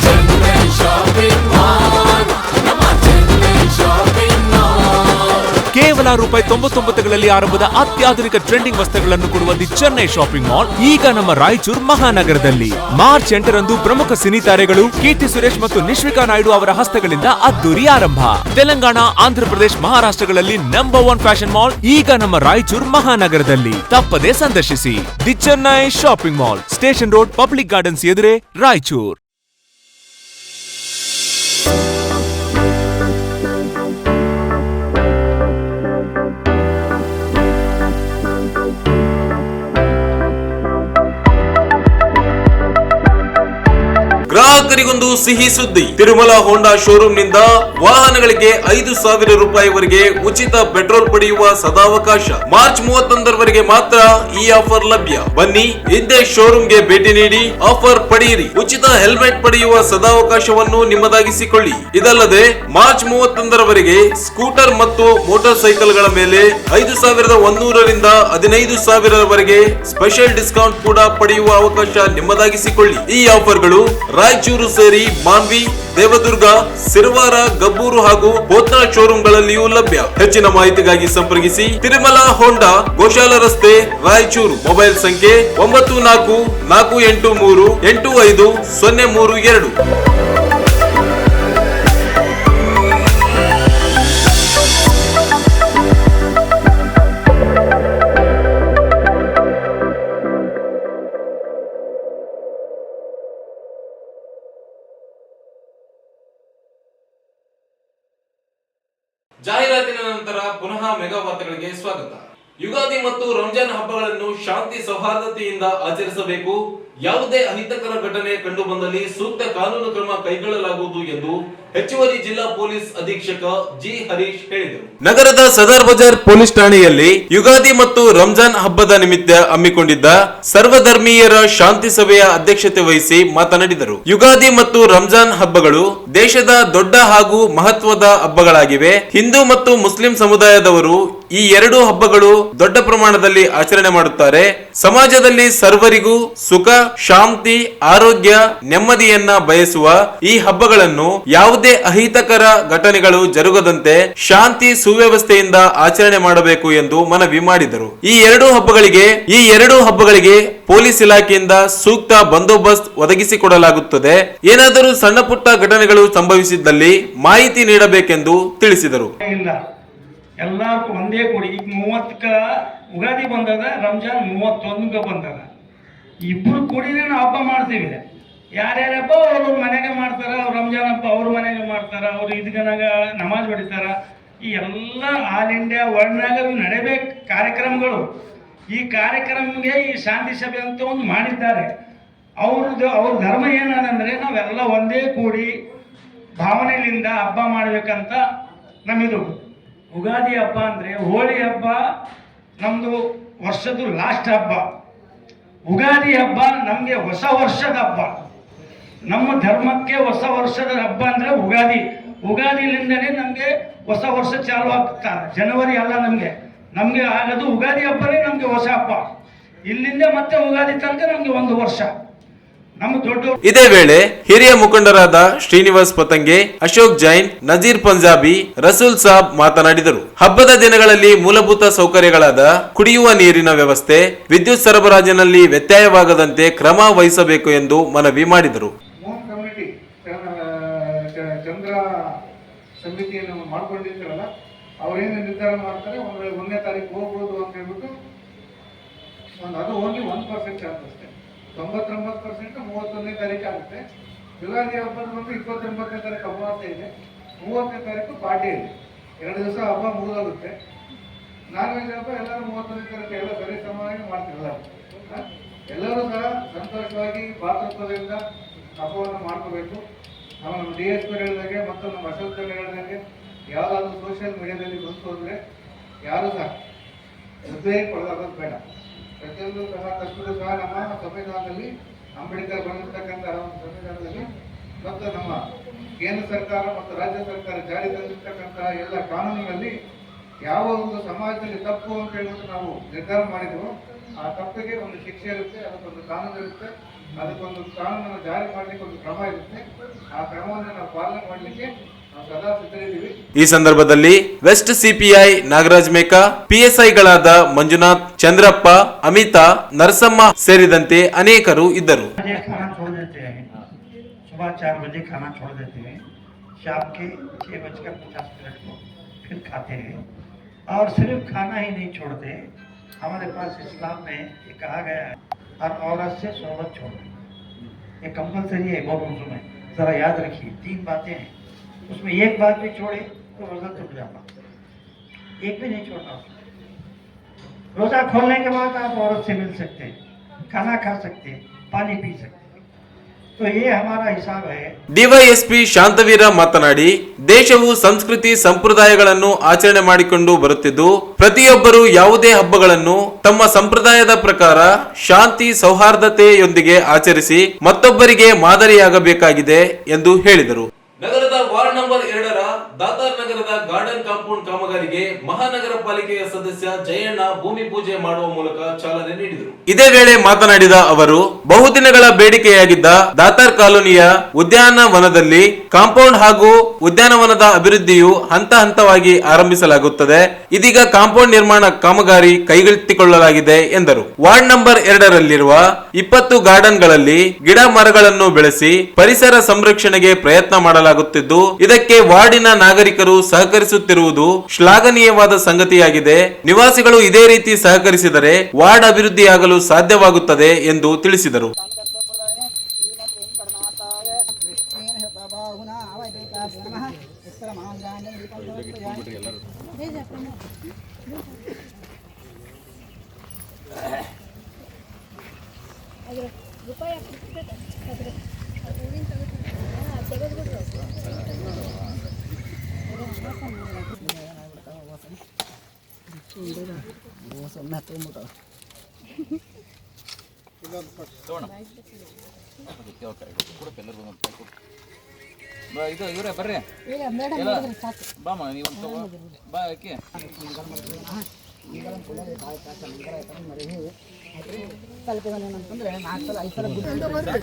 Chennai shopping mall. ನಮ್ಮ ಚೆನ್ನೈ ಶಾಪಿಂಗ್ ಮಾಲ್. ಕೇವಲ ₹99ಗಳಲ್ಲಿ ಆರಂಭದ ಅತ್ಯಾಧುನಿಕ ಟ್ರೆಂಡಿಂಗ್ ವಸ್ತ್ರಗಳನ್ನು ಕೊಡುವ ದಿ ಚೆನ್ನೈ ಶಾಪಿಂಗ್ ಮಾಲ್ ಈಗ ನಮ್ಮ ರಾಯಚೂರು ಮಹಾನಗರದಲ್ಲಿ. ಮಾರ್ಚ್ 8ರಂದು ಪ್ರಮುಖ ಸಿನಿ ತಾರೆಗಳು ಕೀರ್ತಿ ಸುರೇಶ್ ಮತ್ತು ನಿಶ್ವಿಕಾ ನಾಯ್ಡು ಅವರ ಹಸ್ತಗಳಿಂದ ಅದ್ದೂರಿ ಆರಂಭ. ತೆಲಂಗಾಣ, ಆಂಧ್ರಪ್ರದೇಶ, ಮಹಾರಾಷ್ಟ್ರಗಳಲ್ಲಿ ನಂಬರ್ 1 ಫ್ಯಾಷನ್ ಮಾಲ್ ಈಗ ನಮ್ಮ ರಾಯಚೂರು ಮಹಾನಗರದಲ್ಲಿ. ತಪ್ಪದೇ ಸಂದರ್ಶಿಸಿ the Chennai shopping mall, station road, public gardens ಎದುರೇ, ರಾಯಚೂರು. ಗ್ರಾಹಕ ಗ್ರಾಹಕರಿಗೊಂದು ಸಿಹಿ ಸುದ್ದಿ. ತಿರುಮಲ ಹೋಂಡಾ ಶೋರೂಮ್ ನಿಂದ ವಾಹನಗಳಿಗೆ 5,000 ರೂಪಾಯಿವರೆಗೆ ಉಚಿತ ಪೆಟ್ರೋಲ್ ಪಡೆಯುವ ಸದಾವಕಾಶ. ಮಾರ್ಚ್ 31ರವರೆಗೆ ಮಾತ್ರ ಈ ಆಫರ್ ಲಭ್ಯ. ಬನ್ನಿ ಹಿಂದೆ ಶೋರೂಮ್ಗೆ ಭೇಟಿ ನೀಡಿ ಆಫರ್ ಪಡೆಯಿರಿ. ಉಚಿತ ಹೆಲ್ಮೆಟ್ ಪಡೆಯುವ ಸದಾವಕಾಶವನ್ನು ನಿಮ್ಮದಾಗಿಸಿಕೊಳ್ಳಿ. ಇದಲ್ಲದೆ ಮಾರ್ಚ್ 31ರವರೆಗೆ ಸ್ಕೂಟರ್ ಮತ್ತು ಮೋಟಾರ್ ಸೈಕಲ್ಗಳ ಮೇಲೆ 5,100ರಿಂದ 15,000ರವರೆಗೆ ಸ್ಪೆಷಲ್ ಡಿಸ್ಕೌಂಟ್ ಕೂಡ ಪಡೆಯುವ ಅವಕಾಶ ನಿಮ್ಮದಾಗಿಸಿಕೊಳ್ಳಿ. ಈ ಆಫರ್ಗಳು ರಾಯಚೂರು ಸೇರಿ ಮಾನ್ವಿ, ದೇವದುರ್ಗ, ಸಿರವಾರ, ಗಬ್ಬೂರು ಹಾಗೂ ಬೋತ್ನಾ ಶೋರೂಮ್ಗಳಲ್ಲಿಯೂ ಲಭ್ಯ. ಹೆಚ್ಚಿನ ಮಾಹಿತಿಗಾಗಿ ಸಂಪರ್ಕಿಸಿ ತಿರುಮಲ ಹೋಂಡಾ, ಗೋಶಾಲ ರಸ್ತೆ, ರಾಯಚೂರು. ಮೊಬೈಲ್ ಸಂಖ್ಯೆ 9448385032. ಜಾಹೀರಾತಿನ ನಂತರ ಪುನಃ ಮೆಗಾ ವಾರ್ತೆಗಳಿಗೆ ಸ್ವಾಗತ. ಯುಗಾದಿ ಮತ್ತು ರಂಜಾನ್ ಹಬ್ಬಗಳನ್ನು ಶಾಂತಿ ಸೌಹಾರ್ದತೆಯಿಂದ ಆಚರಿಸಬೇಕು. ಯಾವುದೇ ಅಹಿತಕರ ಘಟನೆ ಕಂಡು ಬಂದಲ್ಲಿ ಸೂಕ್ತ ಕಾನೂನು ಕ್ರಮ ಕೈಗೊಳ್ಳಲಾಗುವುದು ಎಂದು ಹೆಚ್ಚುವರಿ ಜಿಲ್ಲಾ ಪೊಲೀಸ್ ಅಧೀಕ್ಷಕ ಜಿ ಹರೀಶ್ ಹೇಳಿದರು. ನಗರದ ಸದರ್ ಬಜಾರ್ ಪೊಲೀಸ್ ಠಾಣೆಯಲ್ಲಿ ಯುಗಾದಿ ಮತ್ತು ರಂಜಾನ್ ಹಬ್ಬದ ನಿಮಿತ್ತ ಹಮ್ಮಿಕೊಂಡಿದ್ದ ಸರ್ವಧರ್ಮೀಯರ ಶಾಂತಿ ಸಭೆಯ ಅಧ್ಯಕ್ಷತೆ ವಹಿಸಿ ಮಾತನಾಡಿದರು. ಯುಗಾದಿ ಮತ್ತು ರಂಜಾನ್ ಹಬ್ಬಗಳು ದೇಶದ ದೊಡ್ಡ ಹಾಗೂ ಮಹತ್ವದ ಹಬ್ಬಗಳಾಗಿವೆ. ಹಿಂದೂ ಮತ್ತು ಮುಸ್ಲಿಂ ಸಮುದಾಯದವರು ಈ ಎರಡು ಹಬ್ಬಗಳು ದೊಡ್ಡ ಪ್ರಮಾಣದಲ್ಲಿ ಆಚರಣೆ ಮಾಡುತ್ತಾರೆ. ಸಮಾಜದಲ್ಲಿ ಸರ್ವರಿಗೂ ಸುಖ, ಶಾಂತಿ, ಆರೋಗ್ಯ, ನೆಮ್ಮದಿಯನ್ನ ಬಯಸುವ ಈ ಹಬ್ಬಗಳನ್ನು ಯಾವುದೇ ಅಹಿತಕರ ಘಟನೆಗಳು ಜರುಗದಂತೆ ಶಾಂತಿ ಸುವ್ಯವಸ್ಥೆಯಿಂದ ಆಚರಣೆ ಮಾಡಬೇಕು ಎಂದು ಮನವಿ ಮಾಡಿದರು. ಈ ಎರಡು ಹಬ್ಬಗಳಿಗೆ ಪೊಲೀಸ್ ಇಲಾಖೆಯಿಂದ ಸೂಕ್ತ ಬಂದೋಬಸ್ತ್ ಒದಗಿಸಿಕೊಡಲಾಗುತ್ತದೆ. ಏನಾದರೂ ಸಣ್ಣ ಪುಟ್ಟ ಘಟನೆಗಳು ಸಂಭವಿಸಿದ್ದಲ್ಲಿ ಮಾಹಿತಿ ನೀಡಬೇಕೆಂದು ತಿಳಿಸಿದರು. ಎಲ್ಲಾರ್ಗೂ ಒಂದೇ ಕೊಡಿ. ಈಗ 30ಕ್ಕ ಉಗಾದಿ ಬಂದದ, ರಂಜಾನ್ 31ಕ್ಕೆ ಬಂದದ. ಇಬ್ರು ಕೂಡಿನೇ ನಾವು ಹಬ್ಬ ಮಾಡ್ತೀವಿ. ಯಾರ್ಯಾರ ಹಬ್ಬ ಅವ್ರ ಮನೆಗೆ ಮಾಡ್ತಾರ, ಅವ್ರ ರಂಜಾನ್ ಹಬ್ಬ ಅವ್ರ ಮನೆಗೆ ಮಾಡ್ತಾರ, ಅವ್ರು ಈದ್ಗನಾಗ ನಮಾಜ್ ಹೊಡಿತಾರ. ಈ ಎಲ್ಲ ಆಲ್ ಇಂಡಿಯಾ ವರ್ಲ್ಡ್ನಾಗ ನಡೀಬೇಕು ಕಾರ್ಯಕ್ರಮಗಳು. ಈ ಕಾರ್ಯಕ್ರಮಕ್ಕೆ ಈ ಶಾಂತಿ ಸಭೆ ಅಂತ ಒಂದು ಮಾಡಿದ್ದಾರೆ. ಅವ್ರ ಧರ್ಮ ಏನಂದ್ರೆ ನಾವೆಲ್ಲ ಒಂದೇ ಕೂಡಿ ಭಾವನೆಯಿಂದ ಹಬ್ಬ ಮಾಡ್ಬೇಕಂತ ನಮ್ಮಿದು. ಉಗಾದಿ ಹಬ್ಬ ಅಂದರೆ ಹೋಳಿ ಹಬ್ಬ ನಮ್ಮದು ವರ್ಷದ ಲಾಸ್ಟ್ ಹಬ್ಬ. ಉಗಾದಿ ಹಬ್ಬ ನಮಗೆ ಹೊಸ ವರ್ಷದ ಹಬ್ಬ. ನಮ್ಮ ಧರ್ಮಕ್ಕೆ ಹೊಸ ವರ್ಷದ ಹಬ್ಬ ಅಂದರೆ ಉಗಾದಿ. ಉಗಾದಿಲಿಂದಲೇ ನಮಗೆ ಹೊಸ ವರ್ಷ ಚಾಲು ಆಗ್ತಾರೆ. ಜನವರಿ ಅಲ್ಲ, ನಮಗೆ ಆಗೋದು ಉಗಾದಿ ಹಬ್ಬನೇ ನಮಗೆ ಹೊಸ ಹಬ್ಬ. ಇಲ್ಲಿಂದ ಮತ್ತೆ ಉಗಾದಿ ತನಕ ನಮಗೆ ಒಂದು ವರ್ಷ. ಇದೇ ವೇಳೆ ಹಿರಿಯ ಮುಖಂಡರಾದ ಶ್ರೀನಿವಾಸ್ ಪತಂಗೆ, ಅಶೋಕ್ ಜೈನ್, ನಜೀರ್ ಪಂಜಾಬಿ, ರಸೂಲ್ ಸಾಬ್ ಮಾತನಾಡಿದರು. ಹಬ್ಬದ ದಿನಗಳಲ್ಲಿ ಮೂಲಭೂತ ಸೌಕರ್ಯಗಳಾದ ಕುಡಿಯುವ ನೀರಿನ ವ್ಯವಸ್ಥೆ, ವಿದ್ಯುತ್ ಸರಬರಾಜಿನಲ್ಲಿ ವ್ಯತ್ಯಯವಾಗದಂತೆ ಕ್ರಮ ವಹಿಸಬೇಕು ಎಂದು ಮನವಿ ಮಾಡಿದರು. ಚಂದ್ರ ಸಮಿತಿಯನ್ನು ಮಾಡ್ಕೊಂಡಿರ್ತಾರಲ್ಲ, ಅವ್ರೇನು ನಿರ್ಧಾರ ಮಾಡ್ತಾರೆ, 1ನೇ ತಾರೀಕು ಹೋಗ್ಬೋದು ಅಂತ ಹೇಳ್ಬಿಟ್ಟು ಅದು ಓನ್ಲಿ 1% ಚಾನ್ಸ್ ಅಷ್ಟೇ. 99% 31ನೇ ತಾರೀಕು ಆಗುತ್ತೆ. ಯುಗಾದಿ ಹಬ್ಬದ ಬಂದು 29ನೇ ತಾರೀಕು ಅಮಾವಾಸ್ಯೆ ಇದೆ, 30ನೇ ತಾರೀಕು ಪಾರ್ಟಿ ಇದೆ. 2 ದಿವಸ ಹಬ್ಬ ಮುಗಿದೋಗುತ್ತೆ. ನಾನ್ ವೆಜ್ ಹಬ್ಬ ಎಲ್ಲರೂ 31ನೇ ತಾರೀಕು ಎಲ್ಲ ಸರಿ ಸಮವಾಗಿ ಮಾಡ್ತಿರಲ್ಲ. ಎಲ್ಲರೂ ಸಹ ಸಂತೋಷವಾಗಿ ಭಾತೃತ್ವದಿಂದ ಹಬ್ಬವನ್ನು ಮಾಡ್ಕೋಬೇಕು. ನಮ್ಮ DSP ಹೇಳಿದಾಗೆ ಮತ್ತು ನಮ್ಮ ಅಶೋಕ್ ಹೇಳಿದಾಗೆ ಯಾವುದಾದ್ರೂ ಸೋಷಿಯಲ್ ಮೀಡಿಯಾದಲ್ಲಿ ಬಂತು ಅಂದರೆ ಯಾರು ಸಹ ಉದ್ವೇಗ ಪಡೆದಾಗೋದು ಬೇಡ. ಪ್ರತಿಯೊಂದು ಸಹ ತಪ್ಪು ಸಹ ನಮ್ಮ ಸಂವಿಧಾನದಲ್ಲಿ ಅಂಬೇಡ್ಕರ್ ಬಂದಿರತಕ್ಕಂಥ ಒಂದು ಸಂವಿಧಾನದಲ್ಲಿ ಮತ್ತು ನಮ್ಮ ಕೇಂದ್ರ ಸರ್ಕಾರ ಮತ್ತು ರಾಜ್ಯ ಸರ್ಕಾರ ಜಾರಿ ತಂದಿರತಕ್ಕಂತಹ ಎಲ್ಲ ಕಾನೂನಿನಲ್ಲಿ ಯಾವ ಒಂದು ಸಮಾಜದಲ್ಲಿ ತಪ್ಪು ಅಂತ ಹೇಳ್ಬಿಟ್ಟು ನಾವು ನಿರ್ಧಾರ ಮಾಡಿದ್ವು, ಆ ತಪ್ಪಿಗೆ ಒಂದು ಶಿಕ್ಷೆ ಇರುತ್ತೆ, ಅದಕ್ಕೊಂದು ಕಾನೂನು ಇರುತ್ತೆ, ಅದಕ್ಕೊಂದು ಕಾನೂನನ್ನು ಜಾರಿ ಮಾಡಲಿಕ್ಕೆ ಒಂದು ಕ್ರಮ ಇರುತ್ತೆ. ಆ ಕ್ರಮವನ್ನು ನಾವು ಪಾಲನೆ ಮಾಡಲಿಕ್ಕೆ ನಾವು ಸದಾ ಸಿದ್ಧರಿದ್ದೀವಿ. ಈ ಸಂದರ್ಭದಲ್ಲಿ ವೆಸ್ಟ್ ಸಿಪಿಐ ನಾಗರಾಜ್ ಮೇಕಾ, PSIಗಳಾದ ಮಂಜುನಾಥ್, ಚಂದ್ರಪ್ಪ, ಅಮಿತಾ, ನರಸಮ್ಮ ಸೇರಿದಂತೆ ಅನೇಕರು ಇದ್ದರು. सुबह 4 बजे खाना छोड़ देते हैं, शाम के 6:50 को फिर खाते हैं. और सिर्फ खाना ही नहीं छोड़ते, हमारे पास इस्लाम में ये कहा गया है और औरत से सोहबत छोड़ना, ये कंपलसरी है बहुत में. ज़रा याद रखिए 3 बातें हैं, उसमें एक बात भी छोड़े तो रोज़ा टूट जाता. एक भी नहीं छोड़ना. रोज़ा खोलने के बाद आप औरत से मिल सकते हैं, खाना खा सकते हैं, पानी पी सकते हैं. तो ये हमारा हिसाब है। ಡಿವೈಎಸ್ಪಿ ಶಾಂತವೀರ ಮಾತನಾಡಿ, ದೇಶವು ಸಂಸ್ಕೃತಿ ಸಂಪ್ರದಾಯಗಳನ್ನು ಆಚರಣೆ ಮಾಡಿಕೊಂಡು ಬರುತ್ತಿದ್ದು, ಪ್ರತಿಯೊಬ್ಬರು ಯಾವುದೇ ಹಬ್ಬಗಳನ್ನು ತಮ್ಮ ಸಂಪ್ರದಾಯದ ಪ್ರಕಾರ ಶಾಂತಿ ಸೌಹಾರ್ದತೆಯೊಂದಿಗೆ ಆಚರಿಸಿ ಮತ್ತೊಬ್ಬರಿಗೆ ಮಾದರಿಯಾಗಬೇಕಾಗಿದೆ ಎಂದು ಹೇಳಿದರು. ನಗರದ ವಾರ್ಡ್ ನಂಬರ್ 2ರ ದಾತಾರ್ ನಗರದ ಗಾರ್ಡನ್ ಕಾಂಪೌಂಡ್ ಕಾಮಗಾರಿಗೆ ಮಹಾನಗರ ಪಾಲಿಕೆಯ ಸದಸ್ಯ ಜಯಣ್ಣ ಭೂಮಿ ಪೂಜೆ ಮಾಡುವ ಮೂಲಕ ಚಾಲನೆ ನೀಡಿದರು. ಇದೇ ವೇಳೆ ಮಾತನಾಡಿದ ಅವರು, ಬಹುದಿನಗಳ ಬೇಡಿಕೆಯಾಗಿದ್ದ ದಾತಾರ್ ಕಾಲೋನಿಯ ಉದ್ಯಾನವನದಲ್ಲಿ ಕಾಂಪೌಂಡ್ ಹಾಗೂ ಉದ್ಯಾನವನದ ಅಭಿವೃದ್ಧಿಯು ಹಂತ ಹಂತವಾಗಿ ಆರಂಭಿಸಲಾಗುತ್ತದೆ. ಇದೀಗ ಕಾಂಪೌಂಡ್ ನಿರ್ಮಾಣ ಕಾಮಗಾರಿ ಕೈಗೆತ್ತಿಕೊಳ್ಳಲಾಗಿದೆ ಎಂದರು. ವಾರ್ಡ್ ನಂಬರ್ 2ರಲ್ಲಿರುವ 20 ಗಾರ್ಡನ್ಗಳಲ್ಲಿ ಗಿಡ ಮರಗಳನ್ನು ಬೆಳೆಸಿ ಪರಿಸರ ಸಂರಕ್ಷಣೆಗೆ ಪ್ರಯತ್ನ ಮಾಡಲಾಗುತ್ತಿದ್ದು, ಇದಕ್ಕೆ ವಾರ್ಡಿನ ನಾಗರಿಕರು ಸಹಕರಿಸುತ್ತಿರುವುದು ಶ್ಲಾಘನೀಯವಾದ ಸಂಗತಿಯಾಗಿದೆ. ನಿವಾಸಿಗಳು ಇದೇ ರೀತಿ ಸಹಕರಿಸಿದರೆ ವಾರ್ಡ್ ಅಭಿವೃದ್ಧಿಯಾಗಲು ಸಾಧ್ಯವಾಗುತ್ತದೆ ಎಂದು ತಿಳಿಸಿದರು. ಇದು ಇವರೇ ಬರ್ರಿ ಬಾಮ ನೀವು ಬಾ ಯಾಕೆ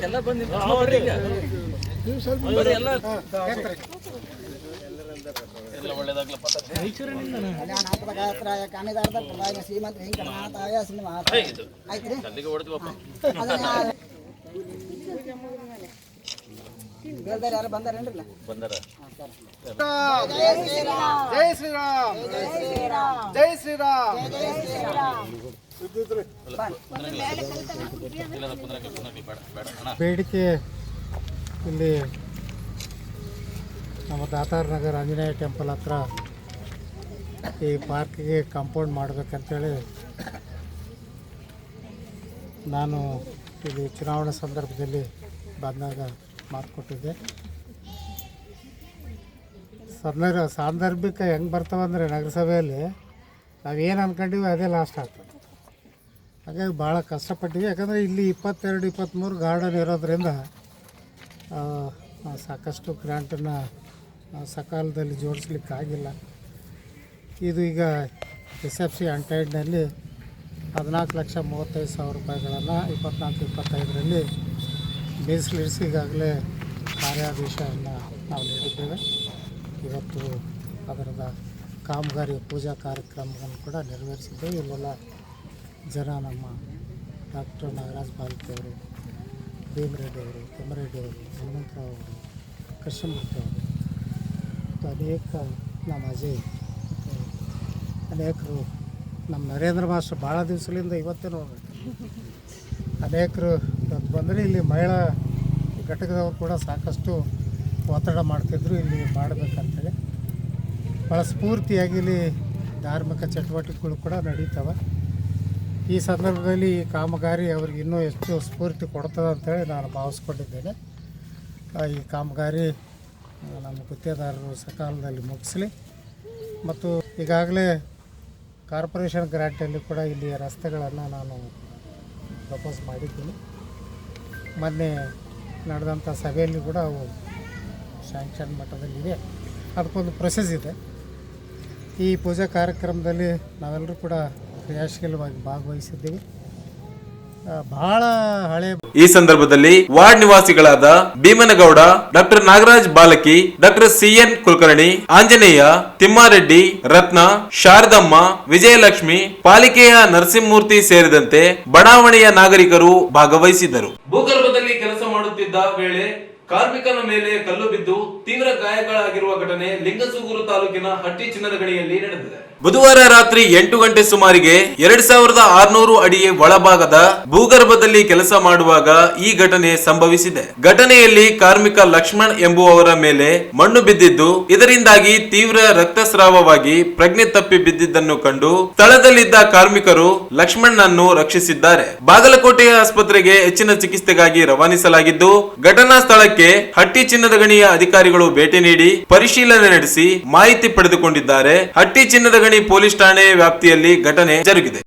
ಎಲ್ಲ ಬಂದು ಎಲ್ಲ ಒಳ್ಳೇದಾಗ್ಲಪ್ಪ. ಅಲ್ಲಿಗೆ ಹೊಡೆದ್ವಪ್ಪ. ಯಾರು ಬಂದಾರೇನ್ರಲ್ಲ ಬಂದಾರ. ಜೈ ಶ್ರೀರಾಮ್, ಜೈ ಶ್ರೀರಾಮ್, ಜೈ ಶ್ರೀರಾಮ್. ಬೇಡಿಕೆ ಇಲ್ಲಿ ನಮ್ಮ ದಾತಾರ್ ನಗರ ಆಂಜನೇಯ ಟೆಂಪಲ್ ಹತ್ರ ಈ ಪಾರ್ಕಿಗೆ ಕಾಂಪೌಂಡ್ ಮಾಡಬೇಕಂತೇಳಿ ನಾನು ಇಲ್ಲಿ ಚುನಾವಣಾ ಸಂದರ್ಭದಲ್ಲಿ ಬಂದಾಗ ಮಾತು ಕೊಟ್ಟಿದ್ದೆ. ಸಾಂದರ್ಭಿಕ ಹೆಂಗೆ ಬರ್ತಾವಂದರೆ ನಗರಸಭೆಯಲ್ಲಿ ನಾವೇನು ಅಂದ್ಕೊಂಡಿವಿ ಅದೇ ಲಾಸ್ಟ್ ಆಗ್ತದೆ. ಹಾಗಾಗಿ ಭಾಳ ಕಷ್ಟಪಟ್ಟಿವಿ. ಯಾಕಂದರೆ ಇಲ್ಲಿ 22-23 ಗಾರ್ಡನ್ ಇರೋದ್ರಿಂದ ಸಾಕಷ್ಟು ಗ್ರ್ಯಾಂಟನ್ನು ಸಕಾಲದಲ್ಲಿ ಜೋಡಿಸ್ಲಿಕ್ಕಾಗಿಲ್ಲ. ಇದು ಈಗ SFC ಅಂಟೈಡ್ನಲ್ಲಿ 14,35,000 ರೂಪಾಯಿಗಳನ್ನು 24-25ರಲ್ಲಿ ಮೀಸಲಿರಿಸಿ ಈಗಾಗಲೇ ಕಾರ್ಯಾದೇಶವನ್ನು ನಾವು ನೀಡಿದ್ದೇವೆ. ಇವತ್ತು ಅದರದ ಕಾಮಗಾರಿ ಪೂಜಾ ಕಾರ್ಯಕ್ರಮವನ್ನು ಕೂಡ ನೆರವೇರಿಸಿದ್ದೇವೆ. ಇಲ್ಲೆಲ್ಲ ಜನ ನಮ್ಮ ಡಾಕ್ಟರ್ ನಾಗರಾಜ್ ಬಾಲ್ಕೆಯವರು, ಭೀಮರೆಡ್ಡಿಯವರು, ಕೆಮ್ಮರೆಡ್ಡಿಯವರು, ಹನುಮಂತರಾವ್ ಅವರು, ಕೃಷ್ಣಮೂರ್ತಿ ಅವರು, ಅನೇಕ ನಮ್ಮ ಅಜಯ್, ಅನೇಕರು ನಮ್ಮ ನರೇಂದ್ರ ಮಾಸ್ಟರ್ ಭಾಳ ದಿವಸದಿಂದ ಇವತ್ತೇ ನೋಡಬೇಕು. ಅನೇಕರು ಇವತ್ತು ಬಂದರೆ ಇಲ್ಲಿ ಮಹಿಳಾ ಘಟಕದವರು ಕೂಡ ಸಾಕಷ್ಟು ಒತ್ತಡ ಮಾಡ್ತಿದ್ರು ಇಲ್ಲಿ ಮಾಡಬೇಕಂತೇಳಿ. ಭಾಳ ಸ್ಫೂರ್ತಿಯಾಗಿ ಇಲ್ಲಿ ಧಾರ್ಮಿಕ ಚಟುವಟಿಕೆಗಳು ಕೂಡ ನಡೀತವೆ. ಈ ಸಂದರ್ಭದಲ್ಲಿ ಈ ಕಾಮಗಾರಿ ಅವ್ರಿಗೆ ಇನ್ನೂ ಹೆಚ್ಚು ಸ್ಫೂರ್ತಿ ಕೊಡ್ತದೆ ಅಂತೇಳಿ ನಾನು ಭಾವಿಸ್ಕೊಂಡಿದ್ದೇನೆ. ಈ ಕಾಮಗಾರಿ ನಮ್ಮ ಗುತ್ತೇದಾರರು ಸಕಾಲದಲ್ಲಿ ಮುಗಿಸಲಿ. ಮತ್ತು ಈಗಾಗಲೇ ಕಾರ್ಪೊರೇಷನ್ ಗ್ರಾಂಟಲ್ಲಿ ಕೂಡ ಇಲ್ಲಿ ರಸ್ತೆಗಳನ್ನು ನಾನು ಪ್ರಪೋಸ್ ಮಾಡಿದ್ದೀನಿ. ಮೊನ್ನೆ ನಡೆದಂಥ ಸಭೆಯಲ್ಲಿ ಕೂಡ ಅವು ಸ್ಯಾಂಕ್ಷನ್ ಮಟ್ಟದಲ್ಲಿದೆ. ಅದಕ್ಕೊಂದು ಪ್ರೊಸೆಸ್ ಇದೆ. ಈ ಪೂಜಾ ಕಾರ್ಯಕ್ರಮದಲ್ಲಿ ನಾವೆಲ್ಲರೂ ಕೂಡ ಕ್ರಿಯಾಶೀಲವಾಗಿ ಭಾಗವಹಿಸಿದ್ದೀವಿ. ಬಹಳ ಹಳೆ. ಈ ಸಂದರ್ಭದಲ್ಲಿ ವಾರ್ಡ್ ನಿವಾಸಿಗಳಾದ ಭೀಮನಗೌಡ, ಡಾಕ್ಟರ್ ನಾಗರಾಜ್ ಬಾಲಕಿ, ಡಾಕ್ಟರ್ CN ಕುಲಕರ್ಣಿ, ಆಂಜನೇಯ, ತಿಮ್ಮಾರೆಡ್ಡಿ, ರತ್ನ, ಶಾರದಮ್ಮ, ವಿಜಯಲಕ್ಷ್ಮಿ, ಪಾಲಿಕೆಯ ನರಸಿಂಹಮೂರ್ತಿ ಸೇರಿದಂತೆ ಬಡಾವಣೆಯ ನಾಗರಿಕರು ಭಾಗವಹಿಸಿದ್ದರು. ಭೂಗರ್ಭದಲ್ಲಿ ಕೆಲಸ ಮಾಡುತ್ತಿದ್ದ ವೇಳೆ ಕಾರ್ಮಿಕನ ಮೇಲೆ ಕಲ್ಲು ಬಿದ್ದು ತೀವ್ರ ಗಾಯಗಳಾಗಿರುವ ಘಟನೆ ಲಿಂಗಸೂಗೂರು ತಾಲೂಕಿನ ಹಟ್ಟಿ ಚಿನ್ನದ ಗಣಿಯಲ್ಲಿ ನಡೆದಿದೆ. ಬುಧವಾರ ರಾತ್ರಿ 8 ಗಂಟೆ ಸುಮಾರಿಗೆ 2600 ಅಡಿ ಒಳಭಾಗದ ಭೂಗರ್ಭದಲ್ಲಿ ಕೆಲಸ ಮಾಡುವಾಗ ಈ ಘಟನೆ ಸಂಭವಿಸಿದೆ. ಘಟನೆಯಲ್ಲಿ ಕಾರ್ಮಿಕ ಲಕ್ಷ್ಮಣ್ ಎಂಬುವವರ ಮೇಲೆ ಮಣ್ಣು ಬಿದ್ದಿದ್ದು, ಇದರಿಂದಾಗಿ ತೀವ್ರ ರಕ್ತಸ್ರಾವವಾಗಿ ಪ್ರಜ್ಞೆ ತಪ್ಪಿ ಬಿದ್ದಿದ್ದನ್ನು ಕಂಡು ಸ್ಥಳದಲ್ಲಿದ್ದ ಕಾರ್ಮಿಕರು ಲಕ್ಷ್ಮಣ್ ನನ್ನು ರಕ್ಷಿಸಿದ್ದಾರೆ. ಬಾಗಲಕೋಟೆಯ ಆಸ್ಪತ್ರೆಗೆ ಹೆಚ್ಚಿನ ಚಿಕಿತ್ಸೆಗಾಗಿ ರವಾನಿಸಲಾಗಿದ್ದು, ಘಟನಾ ಸ್ಥಳಕ್ಕೆ ಹಟ್ಟಿ ಚಿನ್ನದ ಗಣಿಯ ಅಧಿಕಾರಿಗಳು ಭೇಟಿ ನೀಡಿ ಪರಿಶೀಲನೆ ನಡೆಸಿ ಮಾಹಿತಿ ಪಡೆದುಕೊಂಡಿದ್ದಾರೆ. ಹಟ್ಟಿ ಚಿನ್ನದ ಗಣಿ ಪೊಲೀಸ್ ಠಾಣೆ ವ್ಯಾಪ್ತಿಯಲ್ಲಿ ಘಟನೆ ಜರುಗಿದೆ.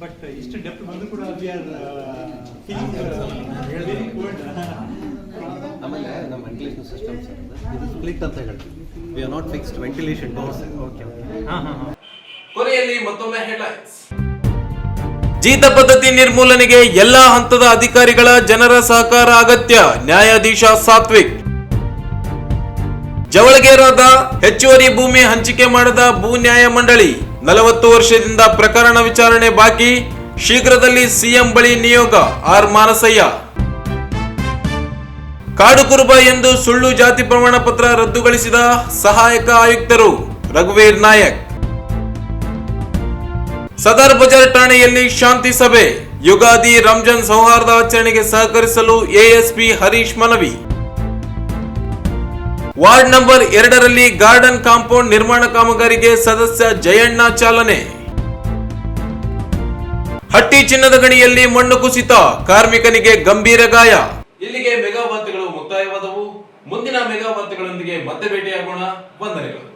ಬಟ್ ಇಷ್ಟು ಡೆಪ್ತ್ ಬಂದು ಕೂಡ ಆಮೇಲೆ ನಮ್ಮ ವೆಂಟಿಲೇಷನ್ ಸಿಸ್ಟಮ್ಸ್ ಇದು ಸ್ಪ್ಲಿಟ್ ಅಂತ ಹೇಳ್ತೀವಿ. We are not fixed ventilation doors. Okay ಕೊನೆಯಲ್ಲಿ ಮತ್ತೊಮ್ಮೆ ಹೆಡ್ಲೈನ್ಸ್. ಜೀತ ಪದ್ಧತಿ ನಿರ್ಮೂಲನೆಗೆ ಎಲ್ಲಾ ಹಂತದ ಅಧಿಕಾರಿಗಳ ಜನರ ಸಹಕಾರ ಅಗತ್ಯ. ನ್ಯಾಯಾಧೀಶ ಸಾತ್ವಿಕ್. ಜವಳಗೇರಾದ ಹೆಚ್ಚುವರಿ ಭೂಮಿ ಹಂಚಿಕೆ ಮಾಡದ ಭೂ ನ್ಯಾಯ ಮಂಡಳಿ. 40 ವರ್ಷದಿಂದ ಪ್ರಕರಣ ವಿಚಾರಣೆ ಬಾಕಿ. ಶೀಘ್ರದಲ್ಲಿ ಸಿಎಂ ಬಳಿ ನಿಯೋಗ. ಆರ್ ಮಾನಸಯ್ಯ. ಕಾಡು ಕುರುಬ ಎಂದು ಸುಳ್ಳು ಜಾತಿ ಪ್ರಮಾಣ ಪತ್ರ ರದ್ದುಗೊಳಿಸಿದ ಸಹಾಯಕ ಆಯುಕ್ತರು. ರಘುವೀರ್ ನಾಯಕ್. ಸದರ್ ಬಜಾರ್ ಠಾಣೆಯಲ್ಲಿ ಶಾಂತಿ ಸಭೆ. ಯುಗಾದಿ ರಂಜಾನ್ ಸೌಹಾರ್ದ ಆಚರಣೆಗೆ ಸಹಕರಿಸಲು ಎಎಸ್ಪಿ ಹರೀಶ್ ಮನವಿ. ವಾರ್ಡ್ ನಂಬರ್ 2ರಲ್ಲಿ ಗಾರ್ಡನ್ ಕಾಂಪೌಂಡ್ ನಿರ್ಮಾಣ ಕಾಮಗಾರಿಗೆ ಸದಸ್ಯ ಜಯಣ್ಣ ಚಾಲನೆ. ಹಟ್ಟಿ ಚಿನ್ನದ ಗಣಿಯಲ್ಲಿ ಮಣ್ಣು ಕುಸಿತ, ಕಾರ್ಮಿಕನಿಗೆ ಗಂಭೀರ ಗಾಯ. ಇಲ್ಲಿಗೆ ಮೆಗಾ ವಾರ್ತೆಗಳು ಮುಕ್ತಾಯವಾದವು. ಮುಂದಿನ ಮೆಗಾ ವಾರ್ತೆಗಳೊಂದಿಗೆ ಮತ್ತೆ ಭೇಟಿಯಾಗೋಣ. ವಂದನೆಗಳು.